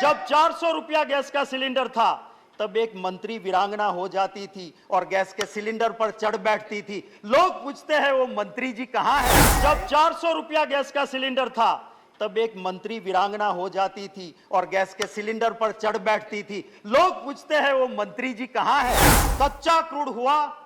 जब 400 रुपया गैस का सिलेंडर था तब एक मंत्री वीरांगना हो जाती थी और गैस के सिलेंडर पर चढ़ बैठती थी। लोग पूछते हैं वो मंत्री जी कहां है। जब 400 रुपया गैस का सिलेंडर था तब एक मंत्री वीरांगना हो जाती थी और गैस के सिलेंडर पर चढ़ बैठती थी। लोग पूछते हैं वो मंत्री जी कहां है। कच्चा क्रूड हुआ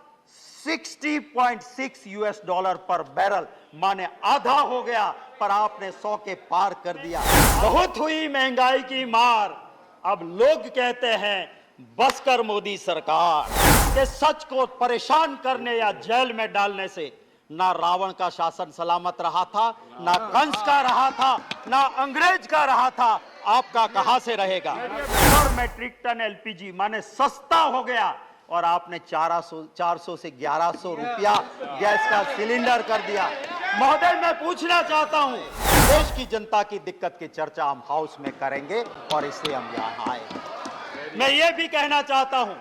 60.6 US डॉलर पर बैरल, माने आधा हो गया, पर आपने 100 के पार कर दिया। बहुत हुई महंगाई की मार, अब लोग कहते हैं बस कर मोदी सरकार। के सच को परेशान करने या जेल में डालने से ना रावण का शासन सलामत रहा था, ना कंस का रहा था, ना अंग्रेज का रहा था। आपका कहां से रहेगा। पर मेट्रिक टन LPG माने सस्ता हो गया और आपने 400 से 1100 रुपया गैस का सिलेंडर कर दिया। महोदय, मैं पूछना चाहता हूं, देश की जनता की दिक्कत की चर्चा हम हाउस में करेंगे और इसलिए हम यहां आए। मैं ये भी कहना चाहता हूं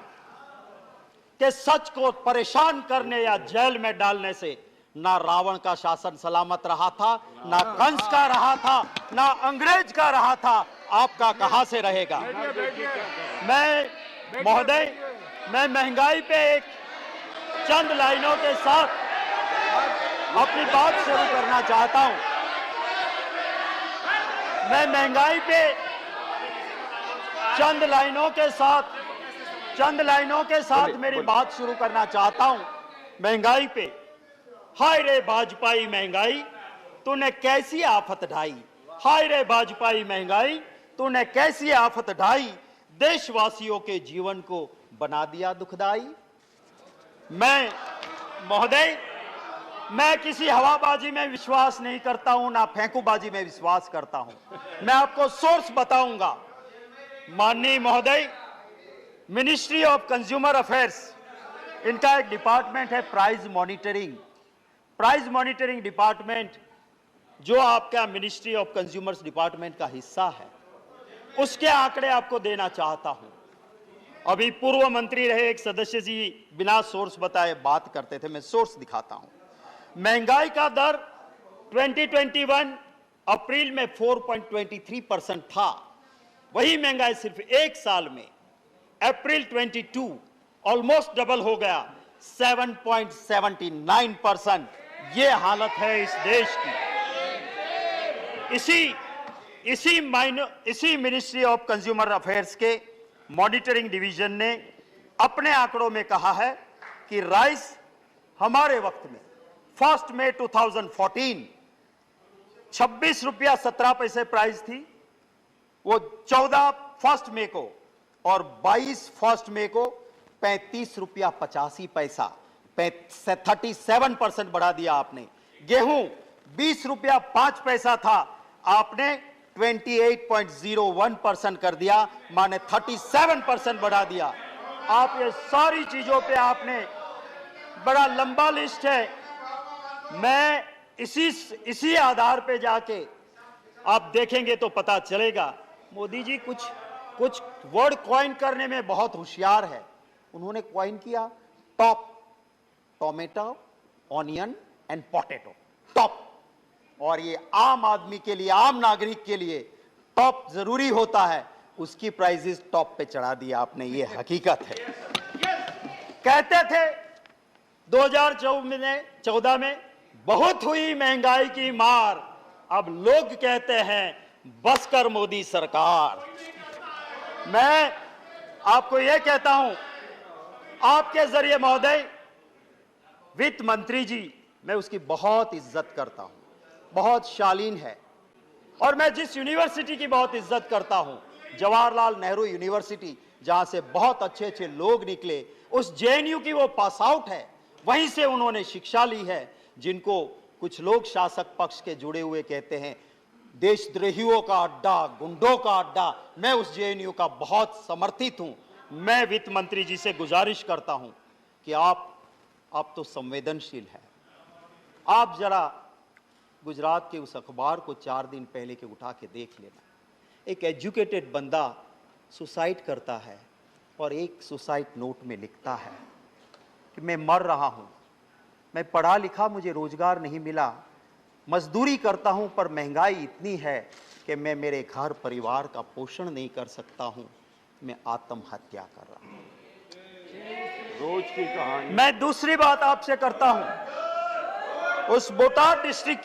कि सच को परेशान करने या जेल में डालने से ना रावण का शासन सलामत रहा था, ना कंस का रहा था, ना अंग्रेज का रहा था। आपका कहां से रहेगा। मैं महोदय, मैं महंगाई पे एक चंद लाइनों के साथ अपनी बात शुरू करना चाहता हूं। मैं महंगाई पे चंद लाइनों के साथ मेरी बात शुरू करना चाहता हूं। महंगाई पे, हाय रे भाजपाई महंगाई, तूने कैसी आफत ढाई। हाय रे भाजपाई महंगाई, तूने कैसी आफत ढाई, देशवासियों के जीवन को बना दिया दुखदाई। मैं महोदय, मैं किसी हवाबाजी में विश्वास नहीं करता हूं, ना फेंकूबाजी में विश्वास करता हूं। मैं आपको सोर्स बताऊंगा। माननीय महोदय, मिनिस्ट्री ऑफ कंज्यूमर अफेयर्स, इनका एक डिपार्टमेंट है price monitoring. Price monitoring department जो आपका मिनिस्ट्री ऑफ कंज्यूमर्स डिपार्टमेंट का हिस्सा है, उसके आंकड़े आपको देना चाहता हूं। अभी पूर्व मंत्री रहे एक सदस्य जी बिना सोर्स बताए बात करते थे, मैं सोर्स दिखाता हूं। महंगाई का दर 2021 अप्रैल में 4.23% था। वही महंगाई सिर्फ एक साल में अप्रैल 22 ऑलमोस्ट डबल हो गया, 7.79%। ये हालत है इस देश की। इसी मिनिस्ट्री ऑफ कंज्यूमर अफेयर्स के मॉनिटरिंग डिवीजन ने अपने आंकड़ों में कहा है कि राइस हमारे वक्त में 1 मई 2014 26 रुपया 17 पैसे प्राइस थी, वो 14 1 मई को और 22 1 मई को 35 रुपया 85 पैसा, 37% बढ़ा दिया आपने। गेहूं 20 रुपया 5 पैसा था, आपने 28.01% कर दिया, माने 37% बढ़ा दिया। आप ये सारी चीजों पे आपने, बड़ा लंबा लिस्ट है, मैं इसी आधार पे जाके आप देखेंगे तो पता चलेगा। मोदी जी कुछ वर्ड कॉइन करने में बहुत होशियार है। उन्होंने कॉइन किया top, tomato, onion and potato, top. और ये आम आदमी के लिए, आम नागरिक के लिए टॉप जरूरी होता है, उसकी प्राइसेस टॉप पे चढ़ा दिया आपने, ये हकीकत है। कहते थे 2014 में बहुत हुई महंगाई की मार, अब लोग कहते हैं बस कर मोदी सरकार। मैं आपको यह कहता हूं, आपके जरिए महोदय, वित्त मंत्री जी, मैं उसकी बहुत इज्जत करता हूं, बहुत शालीन है। और मैं जिस यूनिवर्सिटी की बहुत इज्जत करता हूं, जवाहरलाल नेहरू यूनिवर्सिटी, जहां से बहुत अच्छे अच्छे लोग निकले, उस JNU की वो पास आउट है, वहीं से उन्होंने शिक्षा ली है, जिनको कुछ लोग शासक पक्ष के जुड़े हुए कहते हैं देशद्रोहियों का अड्डा, गुंडों का अड्डा। मैं उस JNU का बहुत समर्थित हूं। मैं वित्त मंत्री जी से गुजारिश करता हूं कि आप तो संवेदनशील हैं, आप जरा गुजरात के उस अखबार को 4 दिन पहले के उठा के देख लेना। एक एजुकेटेड बंदा सुसाइड करता है और एक सुसाइड नोट में लिखता है कि मैं मर रहा हूं, मैं पढ़ा लिखा, मुझे रोजगार नहीं मिला, मजदूरी करता हूं पर महंगाई इतनी है कि मैं मेरे घर परिवार का पोषण नहीं कर सकता हूं, मैं आत्महत्या कर रहा हूं। रोज की कहानी। मैं दूसरी बात आपसे करता हूं, उस बोटाद डिस्ट्रिक्ट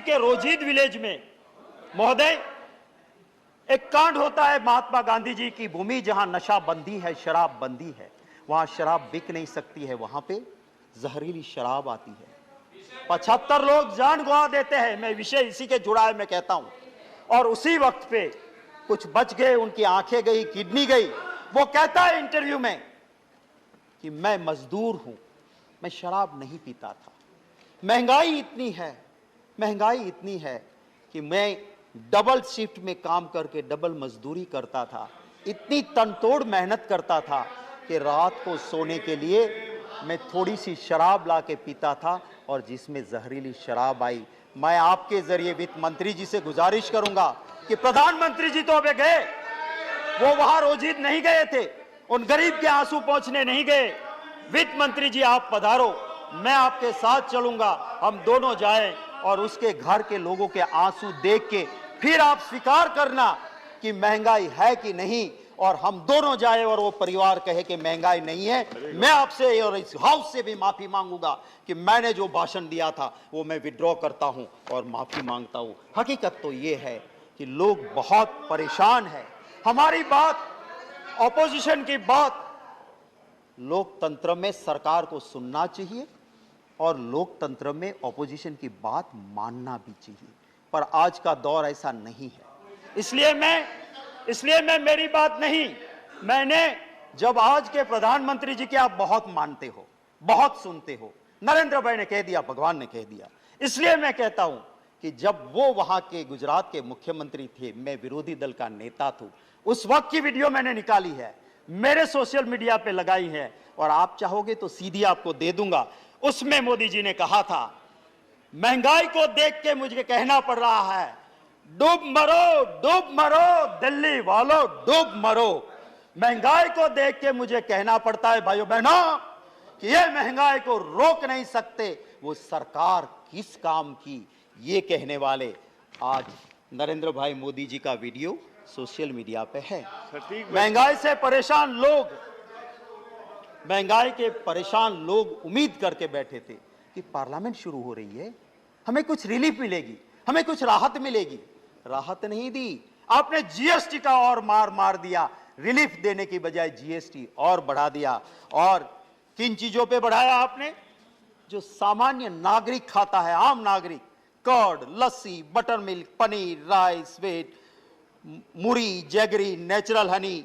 के रोजीद विलेज में महोदय एक कांड होता है। महात्मा गांधी जी की भूमि जहां नशा बंदी है, शराब बंदी है, वहां शराब बिक नहीं सकती है, वहां पे जहरीली शराब आती है। 75 लोग जान गंवा देते हैं। मैं विषय इसी के जुड़ा है, मैं कहता हूं। और उसी वक्त पे कुछ बच गए, उनकी आंखें गई, किडनी गई। वो कहता है इंटरव्यू में कि मैं मजदूर हूं, मैं शराब नहीं पीता था। महंगाई इतनी है कि मैं डबल शिफ्ट में काम करके डबल मजदूरी करता था, इतनी तनतोड़ मेहनत करता था कि रात को सोने के लिए मैं थोड़ी सी शराब ला के पीता था और जिसमें जहरीली शराब आई। मैं आपके जरिए वित्त मंत्री जी से गुजारिश करूंगा कि प्रधानमंत्री जी तो अबे गए, वो वहां रोजीद नहीं गए थे, उन गरीब के आंसू पहुंचने नहीं गए। वित्त मंत्री जी आप पधारो, मैं आपके साथ चलूंगा, हम दोनों जाएं और उसके घर के लोगों के आंसू देख के फिर आप स्वीकार करना कि महंगाई है कि नहीं, और हम दोनों जाए और वो परिवार कहे कि महंगाई नहीं है। मैं आपसे और इस हाउस से भी माफी मांगूंगा कि मैंने जो भाषण दिया था वो मैं विड्रॉ करता हूं और माफी मांगता हूं। हकीकत तो ये है कि लोग बहुत परेशान हैं। हमारी बात, ऑपोजिशन की बात, लोकतंत्र में सरकार को सुनना चाहिए और लोकतंत्र में ऑपोजिशन की बात मानना भी चाहिए, पर आज का दौर ऐसा नहीं है। इसलिए मैं मेरी बात नहीं, मैंने जब आज के प्रधानमंत्री जी के आप बहुत मानते हो, बहुत सुनते हो, नरेंद्र भाई ने कह दिया, भगवान ने कह दिया, इसलिए मैं कहता हूं कि जब वो वहां के गुजरात के मुख्यमंत्री थे, मैं विरोधी दल का नेता था, उस वक्त की वीडियो मैंने निकाली है, मेरे सोशल मीडिया पे लगाई है और आप चाहोगे तो सीधी आपको दे दूंगा। उसमें मोदी जी ने कहा था, महंगाई को देख के मुझे कहना पड़ रहा है, डूब मरो दिल्ली वालों, डूब मरो। महंगाई को देख के मुझे कहना पड़ता है भाइयों बहनों कि ये महंगाई को रोक नहीं सकते, वो सरकार किस काम की, ये कहने वाले आज नरेंद्र भाई मोदी जी का वीडियो सोशल मीडिया पे है। महंगाई से परेशान लोग उम्मीद करके बैठे थे कि पार्लियामेंट शुरू हो रही है, हमें कुछ रिलीफ मिलेगी, हमें कुछ राहत मिलेगी। राहत नहीं दी, आपने जीएसटी का और मार दिया, रिलीफ देने की बजाय जीएसटी और बढ़ा दिया। और किन चीजों पे बढ़ाया आपने? जो सामान्य नागरिक खाता है, आम नागरिक, curd, lassi, butter milk, paneer, rice, wheat, muri, jaggery, natural honey.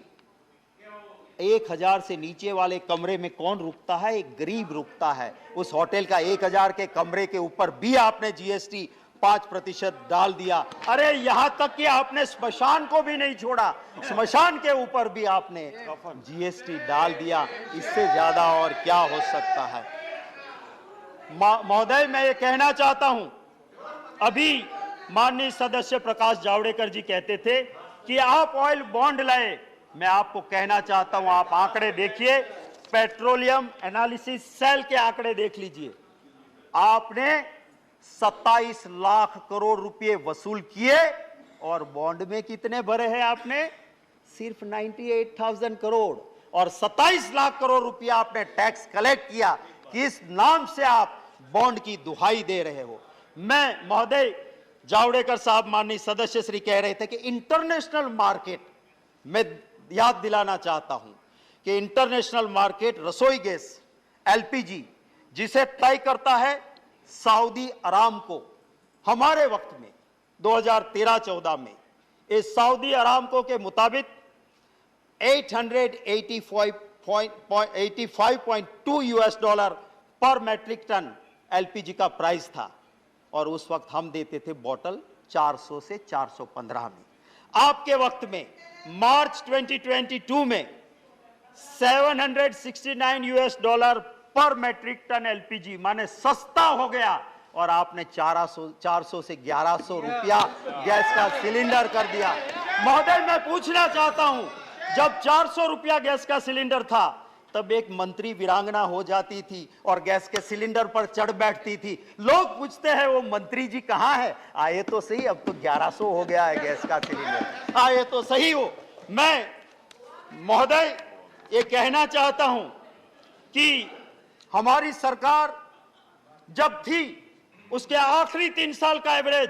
1000 से नीचे वाले कमरे में कौन रुकता है? एक गरीब रुकता है। उस होटल का 1000 के कमरे के ऊपर भी आपने जीएसटी 5% डाल दिया। अरे यहां तक कि आपने स्मशान को भी नहीं छोड़ा, स्मशान के ऊपर भी आपने जीएसटी डाल दिया। इससे ज्यादा और क्या हो सकता है? महोदय, मैं ये कहना चाहता हूं, अभी माननीय सदस्य प्रकाश जावड़ेकर जी कहते थे कि आप ऑयल बॉन्ड लाए। मैं आपको कहना चाहता हूं, आप आंकड़े देखिए, पेट्रोलियम एनालिसिस सेल के आंकड़े देख लीजिए। आपने 27 लाख करोड़ रुपए वसूल किए और बॉन्ड में कितने भरे हैं आपने? सिर्फ 98,000 करोड़। और 27 लाख करोड़ रुपया आपने टैक्स कलेक्ट किया। किस नाम से आप बॉन्ड की दुहाई दे रहे हो? मैं महोदय जावड़ेकर साहब, माननीय सदस्य श्री कह रहे थे कि इंटरनेशनल मार्केट, मैं याद दिलाना चाहता हूं कि इंटरनेशनल मार्केट रसोई गैस एलपीजी जिसे तय करता है सऊदी अरामको, हमारे वक्त में 2013-14 में इस सऊदी अरामको के मुताबिक 885.2 यूएस डॉलर पर मैट्रिक टन एलपीजी का प्राइस था और उस वक्त हम देते थे बोतल 400 से 415 में। आपके वक्त में मार्च 2022 में 769 यूएस डॉलर पर मैट्रिक टन एलपीजी, माने सस्ता हो गया और आपने 400 से 1100 रुपया गैस का सिलेंडर कर दिया। महोदय, मैं पूछना चाहता हूं, जब 400 रुपया गैस का सिलेंडर था तब एक मंत्री वीरांगना हो जाती थी और गैस के सिलेंडर पर चढ़ बैठती थी। लोग पूछते हैं वो मंत्री जी कहाँ है? आए तो सही, अब तो 1100 हो गया है गैस का सिलेंडर, आए तो सही हो। मैं महोदय ये कहना चाहता हूं कि हमारी सरकार जब थी उसके आखिरी 3 साल का एवरेज,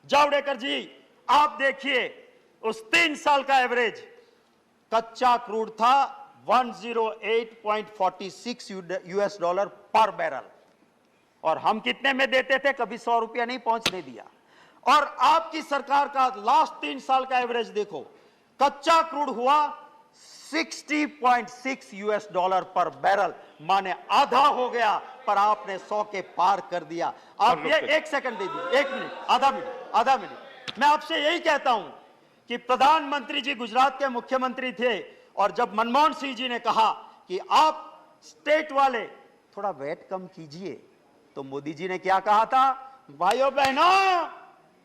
जावड़ेकर जी आप देखिए उस 3 साल का एवरेज, कच्चा क्रूड था 108.46 यूएस डॉलर पर बैरल, और हम कितने में देते थे? कभी 100 रुपया नहीं पहुंचने दिया। और आपकी सरकार का लास्ट 3 साल का एवरेज देखो, कच्चा क्रूड हुआ 60.6 यूएस डॉलर पर बैरल, माने आधा हो गया, पर आपने 100 के पार कर दिया। आप ये 1 सेकंड दे दीजिए, 1 मिनट, आधा मिनट। मैं आपसे यही कहता हूं कि प्रधानमंत्री जी गुजरात के मुख्यमंत्री थे, और जब मनमोहन सिंह जी ने कहा कि आप स्टेट वाले थोड़ा वेट कम कीजिए, तो मोदी जी ने क्या कहा था? भाइयों बहनों,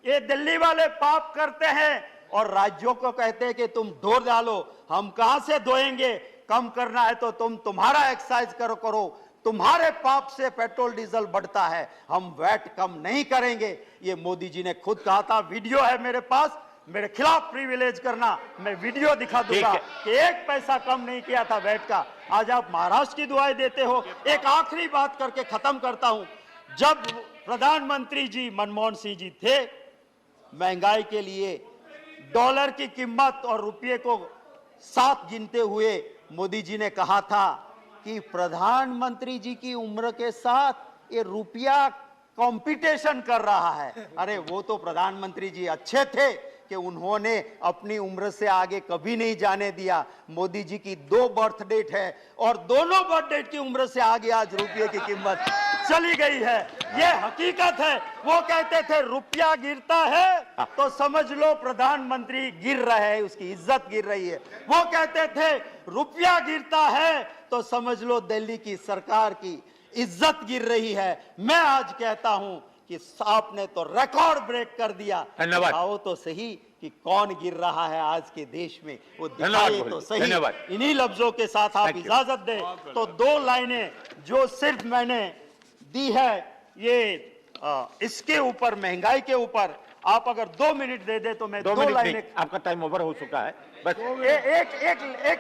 ये दिल्ली वाले पाप करते हैं और राज्यों को कहते हैं कि तुम धो डालो। हम कहां से धोएंगे? कम करना है तो तुम्हारा एक्सरसाइज करो, तुम्हारे पाप से पेट्रोल डीजल बढ़ता है, हम वैट कम नहीं करेंगे। ये मोदी जी ने खुद कहा था, वीडियो है मेरे पास, मेरे खिलाफ प्रिविलेज करना, मैं वीडियो दिखा दूंगा कि 1 पैसा कम नहीं किया था वैट का। आज आप महाराष्ट्र की दुआएं देते हो। एक आखिरी बात करके खत्म करता हूं, जब प्रधानमंत्री जी मनमोहन सिंह जी थे, महंगाई के लिए डॉलर की कीमत और रुपये को साथ गिनते हुए मोदी जी ने कहा था कि प्रधानमंत्री जी की उम्र के साथ ये रुपया कंपटीशन कर रहा है। अरे वो तो प्रधानमंत्री जी अच्छे थे कि उन्होंने अपनी उम्र से आगे कभी नहीं जाने दिया। मोदी जी की 2 बर्थ डेट है और दोनों बर्थ डेट की उम्र से आगे आज रुपये की कीमत चली गई है। ये हकीकत है। वो कहते थे रुपया गिरता है तो समझ लो प्रधानमंत्री गिर रहे हैं, उसकी इज्जत गिर रही है। वो कहते थे रुपया गिरता है तो समझ लो दिल्ली की सरकार की इज्जत गिर रही है। मैं आज कहता हूं कि आपने तो रिकॉर्ड ब्रेक कर दिया। दिखाओ तो सही कि कौन गिर रहा है आज के देश में, वो दिखाए तो सही। इन्हीं लफ्जों के साथ आप इजाजत दें तो 2 लाइनें जो सिर्फ मैंने दी है, ये इसके ऊपर, महंगाई के ऊपर, आप अगर 2 मिनट दे दे तो मैं 2 लाइनें। आपका टाइम ओवर हो चुका है, बस एक